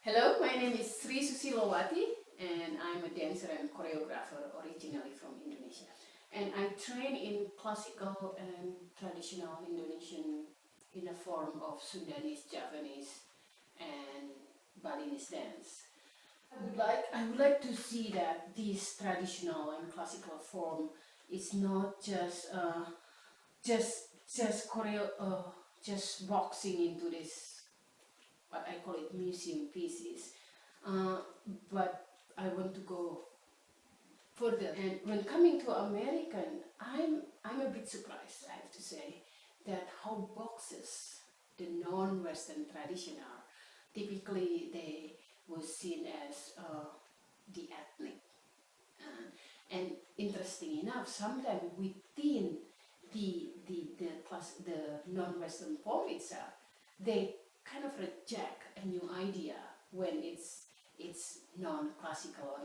Hello, my name is Susilowati and I'm a dancer and choreographer originally from Indonesia. And I train in classical and traditional Indonesian in the form of Sundanese, Javanese and Balinese dance. I would like to see that this traditional and classical form is not just boxing into this what I call it museum pieces, but I want to go further. And when coming to American, I'm a bit surprised, I have to say, that how boxes, the non-Western tradition are. Typically, they were seen as the ethnic. And interesting enough, sometimes within the non-Western form itself, they kind of reject a new idea when it's non-classical or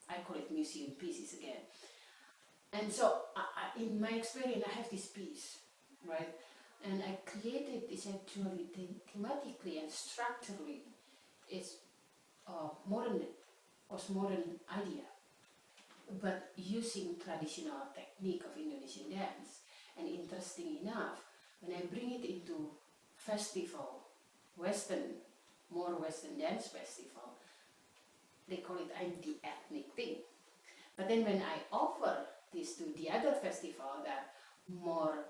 I call it museum pieces again. And so in my experience, I have this piece, right? And I created this actually thematically and structurally. It's modern idea, but using traditional technique of Indonesian dance. And interesting enough, when I bring it into festival, more Western dance festival, they call it I'm the ethnic thing. But then when I offer this to the other festival, that more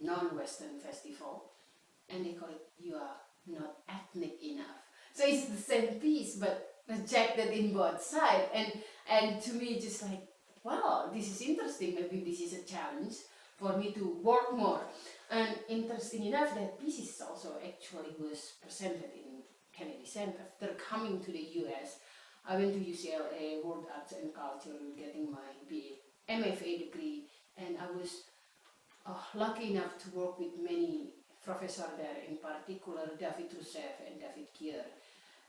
non-Western festival, and they call it you are not ethnic enough. So it's the same piece, but rejected in both sides. And to me, just like, wow, this is interesting. Maybe this is a challenge for me to work more. And interesting enough, that piece is also actually was presented in Kennedy Center. After coming to the US, I went to UCLA, World Arts and Culture, getting my MFA degree, and I was lucky enough to work with many professors there, in particular David Rousseff and David Kier.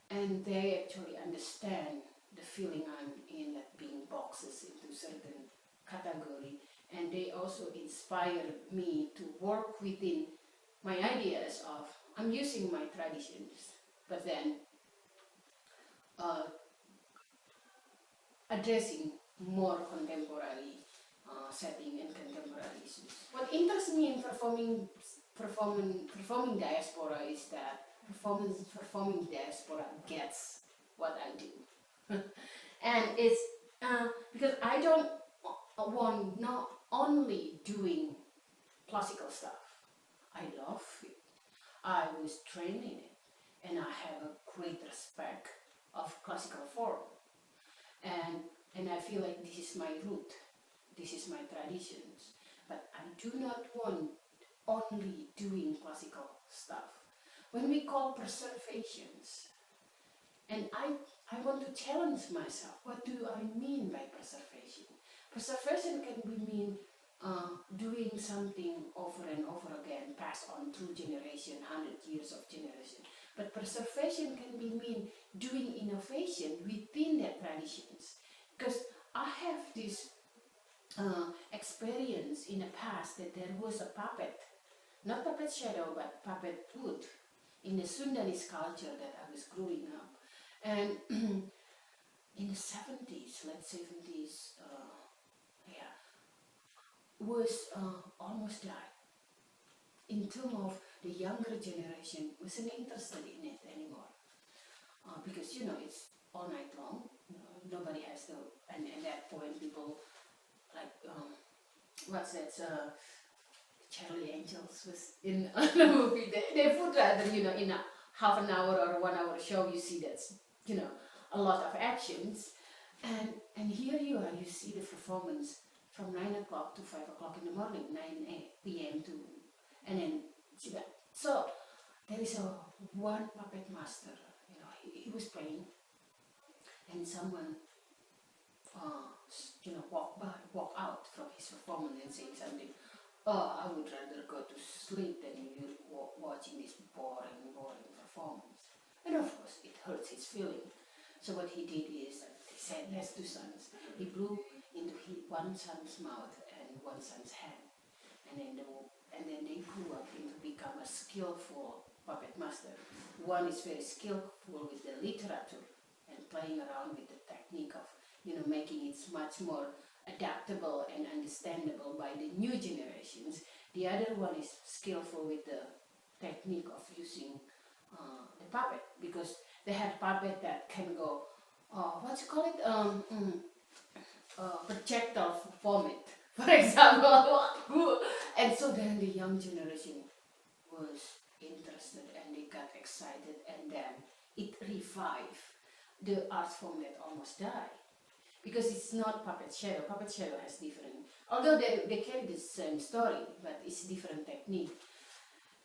And they actually understand the feeling I'm in, that being boxes into certain category. And they also inspired me to work within my ideas of, I'm using my traditions, but then addressing more contemporary setting and contemporary issues. What interests me in performing diaspora is that performing diaspora gets what I do. And it's because I don't want not only doing classical stuff. I love it. I was trained in it, and I have a great respect of classical form. And I feel like this is my root, this is my traditions. But I do not want only doing classical stuff. When we call preservations, and I want to challenge myself, what do I mean by preservation? Preservation can mean doing something over and over again, passed on through generation, 100 years of generation. But preservation can mean doing innovation within their traditions. Because I have this experience in the past that there was a puppet, not puppet shadow, but puppet wood in the Sundanese culture that I was growing up. And in the 70s, late 70s, was almost died. In terms of the younger generation, wasn't interested in it anymore. Because, it's all night long. Nobody has and at that point people like, what's that, Charlie Angels was in the movie. They would rather, in a half an hour or a 1 hour show, you see that's, a lot of actions. And here you are, you see the performance from 9 o'clock to 5 o'clock in the morning, 9 p.m. to, and then see that. So there is one puppet master, he was playing, and someone, walk out from his performance and saying something. Oh, I would rather go to sleep than you watching this boring performance. And of course, it hurts his feeling. So what he did is that he said he has two sons. He blew into one son's mouth and one son's hand, and then they grew up to become a skillful puppet master one is very skillful with the literature and playing around with the technique of, making it much more adaptable and understandable by the new generations. The other one is skillful with the technique of using the puppet, because they have puppet that can go, what you call it, projectile vomit, for example. And so then the young generation was interested and they got excited, and then it revived the art form that almost died. Because it's not puppet shadow. Puppet shadow has different, although they carry the same story, but it's different technique.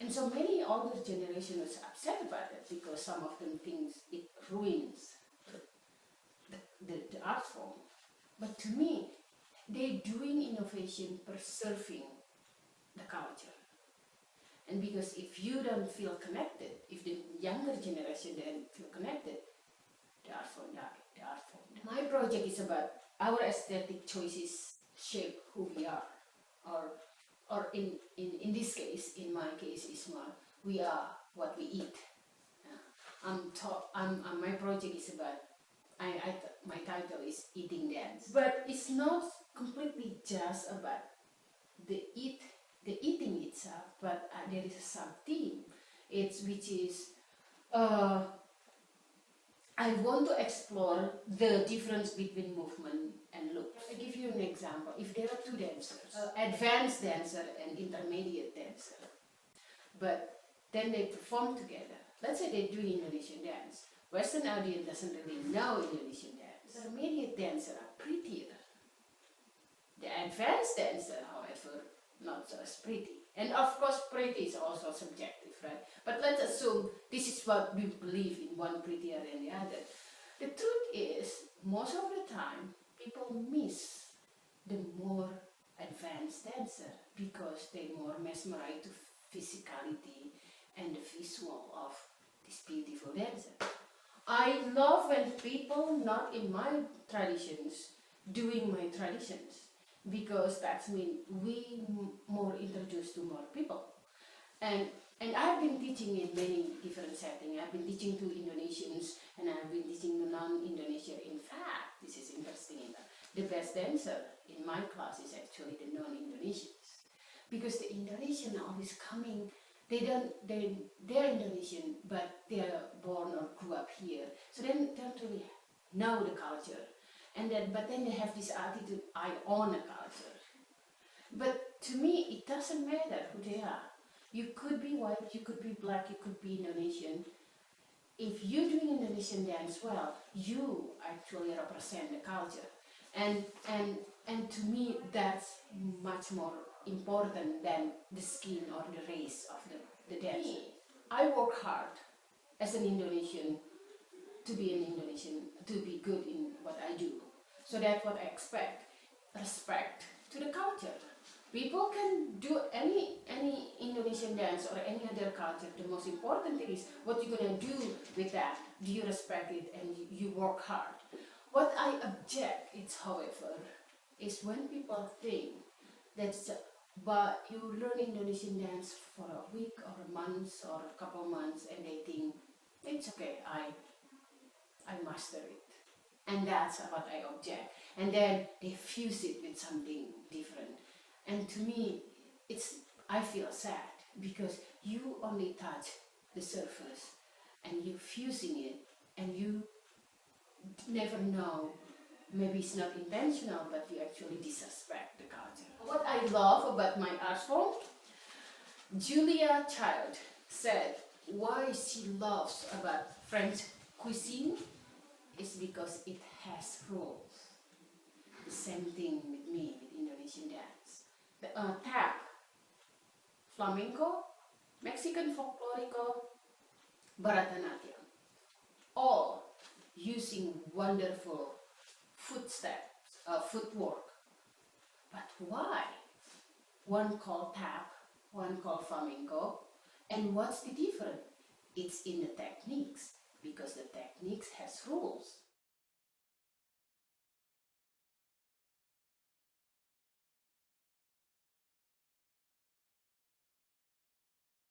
And so many older generation was upset about it, because some of them think it ruins the art form. But to me, they're doing innovation preserving the culture. And because if you don't feel connected, if the younger generation don't feel connected, the art form dies. The art form. My project is about our aesthetic choices shape who we are, or in this case, in my case, is more we are what we eat. My project is about. My title is Eating Dance, but it's not completely just about the eating itself, but there is a sub-theme, which is I want to explore the difference between movement and looks. I'll give you an example. If there are two dancers, advanced dancer and intermediate dancer, but then they perform together. Let's say they do Indonesian dance. Western audience doesn't really know Indonesian dance. Intermediate dancers are prettier. The advanced dancer, however, not as pretty. And of course, pretty is also subjective, right? But let's assume this is what we believe in, one prettier than the other. The truth is, most of the time, people miss the more advanced dancer because they're more mesmerized to physicality and the visual of this beautiful dancer. I love when people not in my traditions doing my traditions, because that means we more introduced to more people. And I've been teaching in many different settings. I've been teaching to Indonesians and I've been teaching to non-Indonesia. In fact, this is interesting enough. The best dancer in my class is actually the non-Indonesians, because the Indonesian are always coming. They're Indonesian, but they're born or grew up here, so they don't really know the culture. But then they have this attitude, I own a culture. But to me, it doesn't matter who they are. You could be white, you could be black, you could be Indonesian. If you're doing Indonesian dance well, you actually represent the culture. And to me, that's much more important than the skin or the race of the dancer. I work hard as an Indonesian to be an Indonesian, to be good in what I do. So that's what I expect. Respect to the culture. People can do any Indonesian dance or any other culture. The most important thing is what you're gonna do with that. Do you respect it and you work hard? What I object is, however, is when people think that's but you learn Indonesian dance for a week or a month or a couple months and they think it's okay, I master it. And that's what I object. And then they fuse it with something different. And to me, I feel sad because you only touch the surface and you're fusing it and you never know, maybe it's not intentional, but you actually disrespect the culture. What I love about my art form, Julia Child said why she loves about French cuisine is because it has rules. The same thing with me, with Indonesian dance. The tap, flamenco, Mexican folklorico, Bharatanatyam, all using wonderful footwork. But why? One called tap, one called flamenco, and what's the difference? It's in the techniques, because the techniques has rules.